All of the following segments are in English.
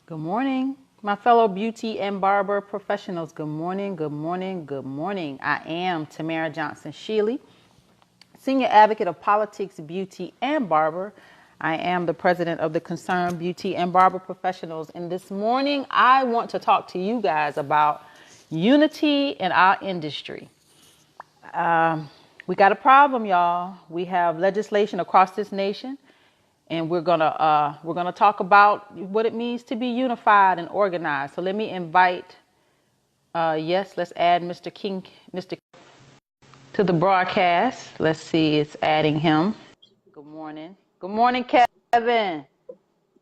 Good morning, my fellow beauty and barber professionals. Good morning, good morning, good morning. I am Tamara Johnson Shealy, Senior Advocate of Politics, Beauty, and Barber. I am the president of the Concerned Beauty and Barber Professionals. And this morning, I want to talk to you guys about unity in our industry. We got a problem, y'all. We have legislation across this nation, and we're gonna talk about what it means to be unified and organized. So let me invite. Yes, let's add Mr. King, Mr. to the broadcast. Let's see, it's adding him. Good morning. Good morning, Kevin.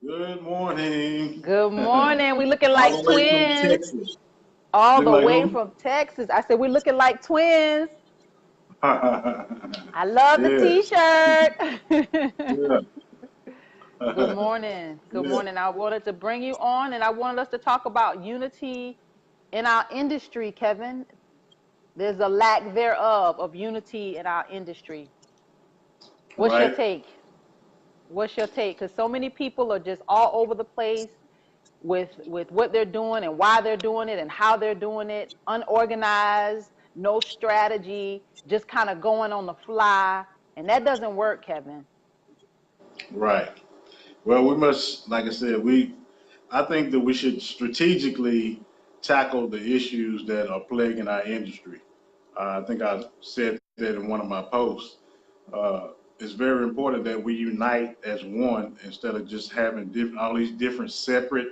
Good morning. Good morning. We looking All like the way from twins. Texas. All Look the like way who? from Texas. I said we're looking like twins. I love the Yes. T-shirt. Yeah. Good morning. Good Yeah. morning. I wanted to bring you on and I wanted us to talk about unity in our industry, Kevin. There's a lack thereof of unity in our industry. What's your Right. take? What's your take? Because so many people are just all over the place with what they're doing and why they're doing it and how they're doing it, unorganized, no strategy, just kind of going on the fly. And that doesn't work, Kevin. Right. Well, we must, like I said, I think that we should strategically tackle the issues that are plaguing our industry. I think I said that in one of my posts. Uh, it's very important that we unite as one instead of just having all these different separate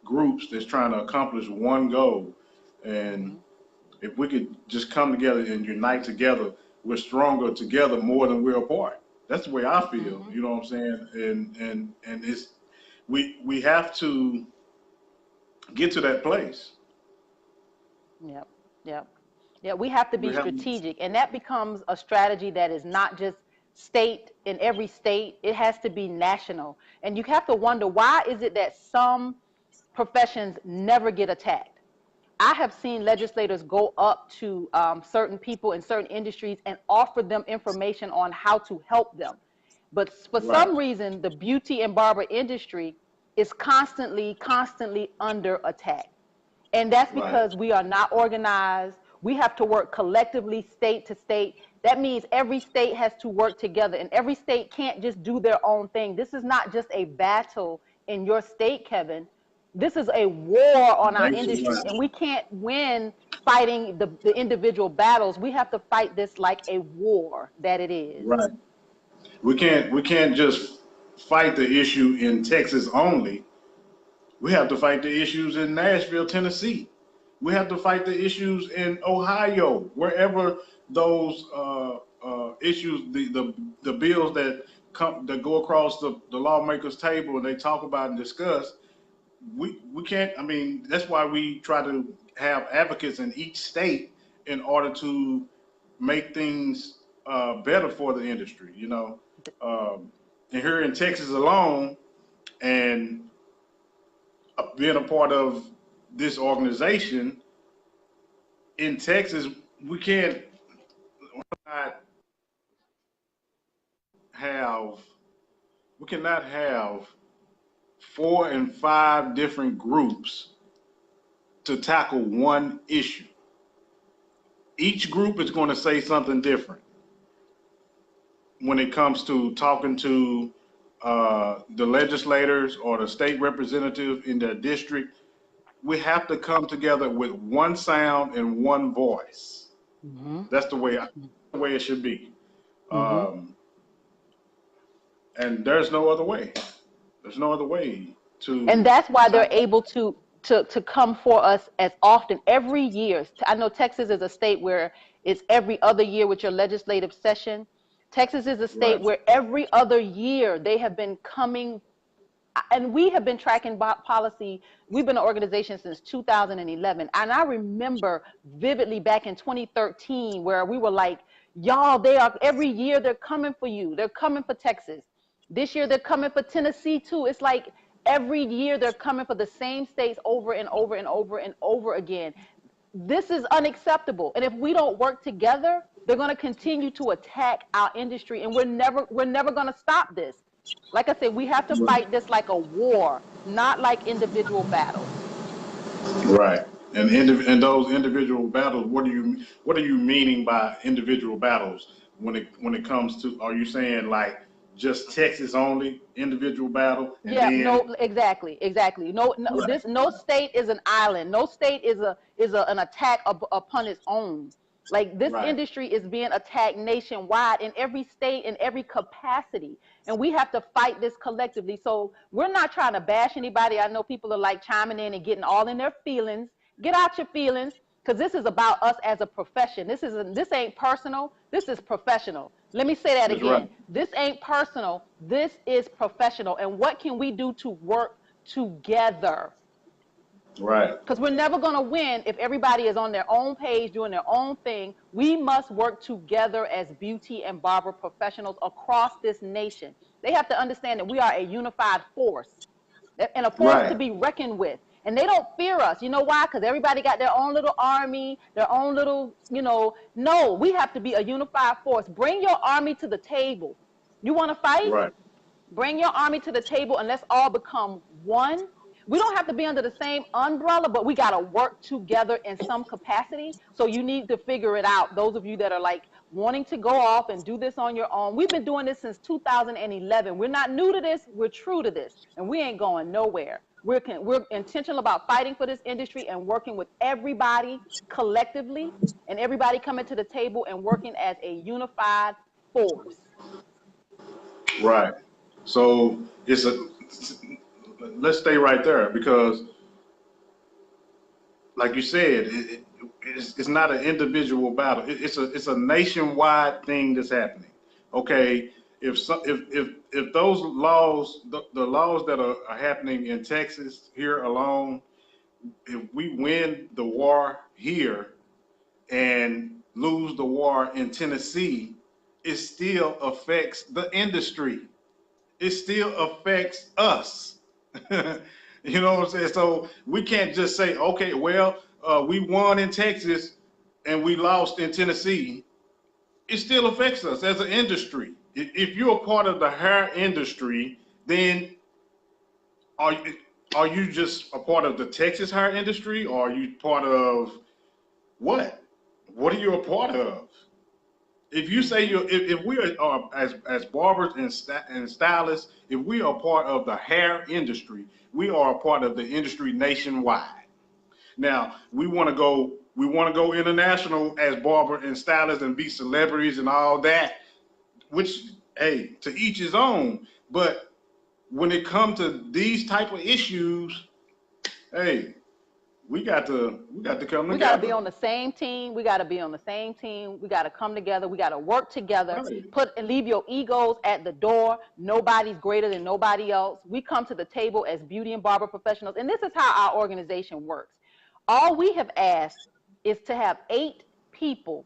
groups that's trying to accomplish one goal. And Mm-hmm. if we could just come together and unite together, we're stronger together more than we're apart. That's the way I feel. Mm-hmm. You know what I'm saying? And it's we have to get to that place. Yep. Yep. Yeah, we have to be We have strategic, and that becomes a strategy that is not just state in every state. It has to be national. And you have to wonder, why is it that some professions never get attacked? I have seen legislators go up to certain people in certain industries and offer them information on how to help them. But for right, some reason, the beauty and barber industry is constantly under attack. And that's right, because we are not organized. We have to work collectively, state to state. That means every state has to work together, and every state can't just do their own thing. This is not just a battle in your state, Kevin. This is a war on our industry, and nationwide, we can't win fighting the individual battles. We have to fight this like a war that it is. right. We can't just fight the issue in Texas only. We have to fight the issues in Nashville, Tennessee. We have to fight the issues in Ohio, wherever those issues, the bills that go across the lawmakers' table and they talk about and discuss. We can't. I mean, that's why we try to have advocates in each state in order to make things better for the industry. And here in Texas alone, and being a part of this organization in Texas, we can't not have we cannot have 4 and 5 different groups to tackle one issue. Each group is going to say something different when it comes to talking to the legislators or the state representative in their district. We have to come together with one sound and one voice. Mm-hmm. That's the way it should be. Mm-hmm. Um, and there's no other way. There's no other way And to that's why they're tackle. able to come for us as often every year. I know Texas is a state where it's every other year with your legislative session. Texas is a state Right. where every other year they have been coming, and we have been tracking policy. We've been an organization since 2011, and I remember vividly back in 2013 where we were like, y'all, they are every year they're coming for you. They're coming for Texas. This year they're coming for Tennessee too. It's like every year they're coming for the same states over and over and over and over again. This is unacceptable. And if we don't work together, they're going to continue to attack our industry, and we're never going to stop this. Like I said, we have to fight this like a war, not like individual battles. Right. And those individual battles, what are you meaning by individual battles when it comes to, are you saying like just Texas only individual battle and Yeah, no, then exactly. No, no, right, no state is an island. No state is an attack upon its own. Like this right, industry is being attacked nationwide in every state in every capacity, and we have to fight this collectively. So we're not trying to bash anybody. I know people are like chiming in and getting all in their feelings. Get out your feelings, because this is about us as a profession. This ain't personal. This is professional. Let me say that that's right, again. This ain't personal. This is professional. And what can we do to work together? right, Because we're never going to win if everybody is on their own page doing their own thing. We must work together as beauty and barber professionals across this nation. They have to understand that we are a unified force and a force to right, be reckoned with. And they don't fear us. You know why? Because everybody got their own little army, their own little, no, we have to be a unified force. Bring your army to the table. You want to fight? right, Bring your army to the table and let's all become one. We don't have to be under the same umbrella, but we got to work together in some capacity. So you need to figure it out. Those of you that are like wanting to go off and do this on your own, we've been doing this since 2011. We're not new to this. We're true to this, and we ain't going nowhere. We're intentional about fighting for this industry and working with everybody collectively, and everybody coming to the table and working as a unified force. right. So let's stay right there because like you said, it's not an individual battle. It's a nationwide thing that's happening. Okay, if those laws, the laws that are happening in Texas here alone, if we win the war here and lose the war in Tennessee, it still affects the industry. It still affects us. You know what I'm saying? So we can't just say, okay, well, we won in Texas and we lost in Tennessee. It still affects us as an industry. If you're a part of the hair industry, then are you, are you just a part of the Texas hair industry, or are you part of what? What are you a part of? If you say if we are as barbers and stylists, if we are part of the hair industry, we are a part of the industry nationwide. Now we want to go international as barber and stylists and be celebrities and all that, which hey, to each his own. But when it comes to these type of issues, hey, we got to come We got to be together. on the same team. We got to be on the same team. We got to come together. We got to work together. Right. Put and leave your egos at the door. Nobody's greater than nobody else. We come to the table as beauty and barber professionals, and this is how our organization works. All we have asked is to have 8 people,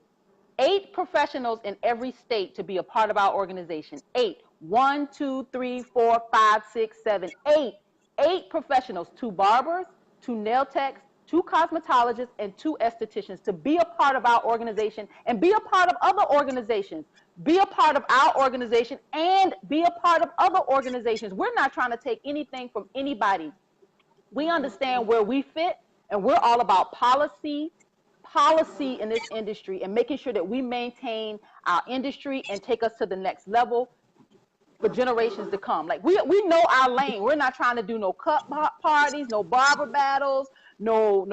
8 professionals in every state to be a part of our organization. 8. 1, 2, 3, 4, 5, 6, 7, 8. 8 professionals, 2 barbers, 2 nail techs, 2 cosmetologists, and 2 estheticians to be a part of our organization and be a part of other organizations. Be a part of our organization and be a part of other organizations. We're not trying to take anything from anybody. We understand where we fit, and we're all about policy in this industry and making sure that we maintain our industry and take us to the next level for generations to come. Like we know our lane. We're not trying to do no cut parties, no barber battles, no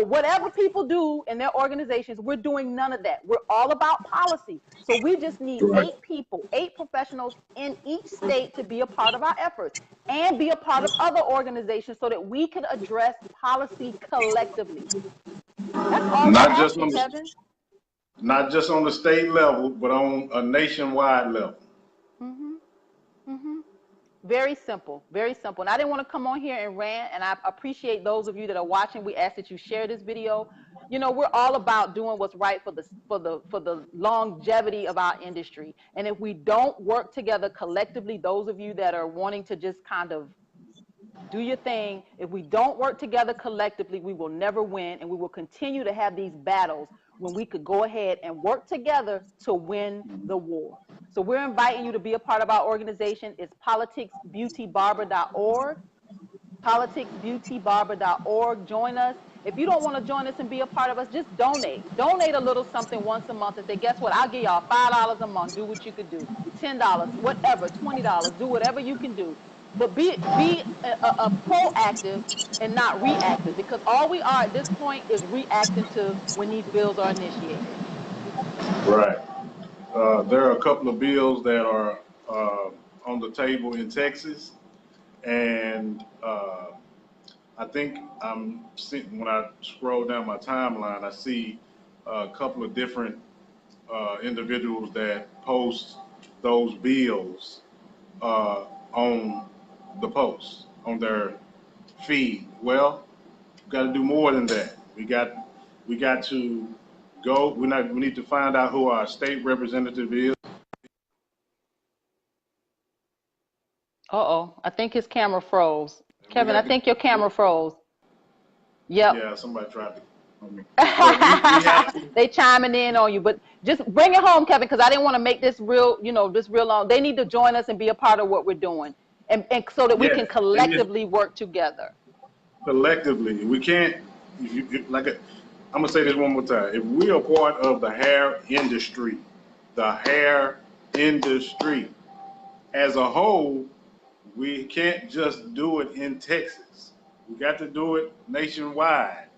whatever people do in their organizations. We're doing none of that. We're all about policy. So we just need Right. 8 people, 8 professionals in each state to be a part of our efforts and be a part of other organizations so that we can address policy collectively. That's all we're Not just on asking, the Kevin. not just on the state level, but on a nationwide level. Mm-hmm. Mm-hmm. Very simple, very simple. And I didn't want to come on here and rant, and I appreciate those of you that are watching. We ask that you share this video. We're all about doing what's right for the longevity of our industry. And if we don't work together collectively, those of you that are wanting to just kind of do your thing, if we don't work together collectively, we will never win, and we will continue to have these battles when we could go ahead and work together to win the war. So So we're inviting you to be a part of our organization. It's politicsbeautybarber.org. politicsbeautybarber.org. Join us. If you don't want to join us and be a part of us, just donate. Donate a little something once a month and say, guess what? I'll give y'all $5 a month. Do what you could do. $10, whatever, $20. Do whatever you can do. But be a proactive and not reactive, because all we are at this point is reacting to when these bills are initiated. Right. There are a couple of bills that are on the table in Texas, and I think I'm seeing, when I scroll down my timeline, I see a couple of different individuals that post those bills on the post on their feed. Well, we got to do more than that. We got to go. We need to find out who our state representative is. Uh-oh, I think his camera froze. We Kevin, I think your camera froze. Yep. Yeah, somebody tried to. We have to. They chiming in on you, but just bring it home, Kevin, because I didn't want to make this real, this real long. They need to join us and be a part of what we're doing, and so that we can collectively work together. Collectively, we can't. I'm gonna say this one more time. If we are part of the hair industry as a whole, we can't just do it in Texas. We got to do it nationwide.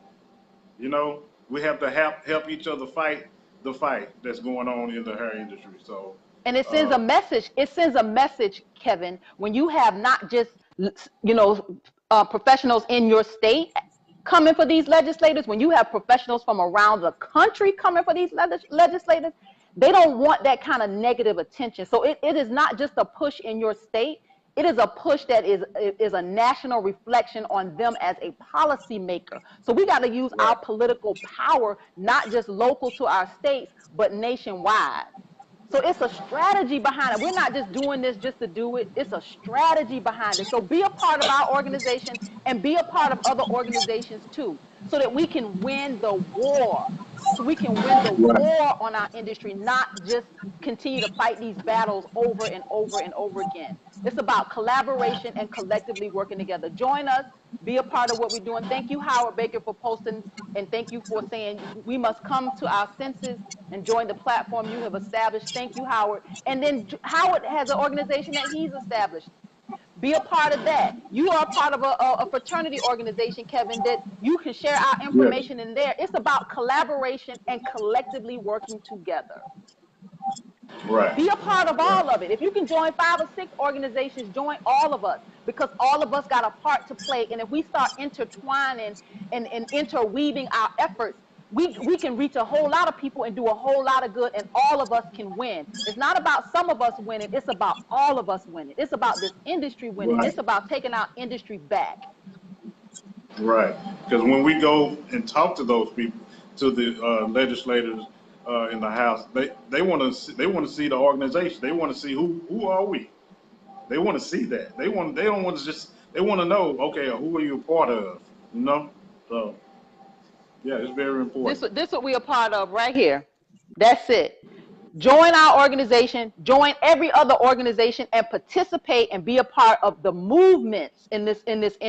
We have to help each other fight the fight that's going on in the hair industry. So, and it sends a message. It sends a message, Kevin, when you have not just professionals in your state coming for these legislators. When you have professionals from around the country coming for these legislators, they don't want that kind of negative attention. So it is not just a push in your state. It is a push that is a national reflection on them as a policymaker. So we got to use our political power, not just local to our states, but nationwide. So it's a strategy behind it. We're not just doing this just to do it. It's a strategy behind it. So be a part of our organization and be a part of other organizations too, so that we can win the war. So we can win the war on our industry, not just continue to fight these battles over and over and over again. It's about collaboration and collectively working together. Join us, be a part of what we're doing. Thank you, Howard Baker, for posting, and thank you for saying we must come to our senses and join the platform you have established. Thank you, Howard. And then Howard has an organization that he's established. Be a part of that. You are a part of a fraternity organization, Kevin, that you can share our information in there. It's about collaboration and collectively working together. Right. Be a part of all of it. If you can join 5 or 6 organizations, join all of us, because all of us got a part to play. And if we start intertwining and interweaving our efforts, we can reach a whole lot of people and do a whole lot of good, and all of us can win. It's not about some of us winning. It's about all of us winning. It's about this industry winning. It's about taking our industry back. Right. Because when we go and talk to those people, to the legislators in the House, they want to see the organization. They want to see who are we. They want to see that. They don't want to just. They want to know, okay, who are you a part of? So. Yeah, it's very important. This is what we are part of right here. That's it. Join our organization, join every other organization, and participate and be a part of the movements in this industry.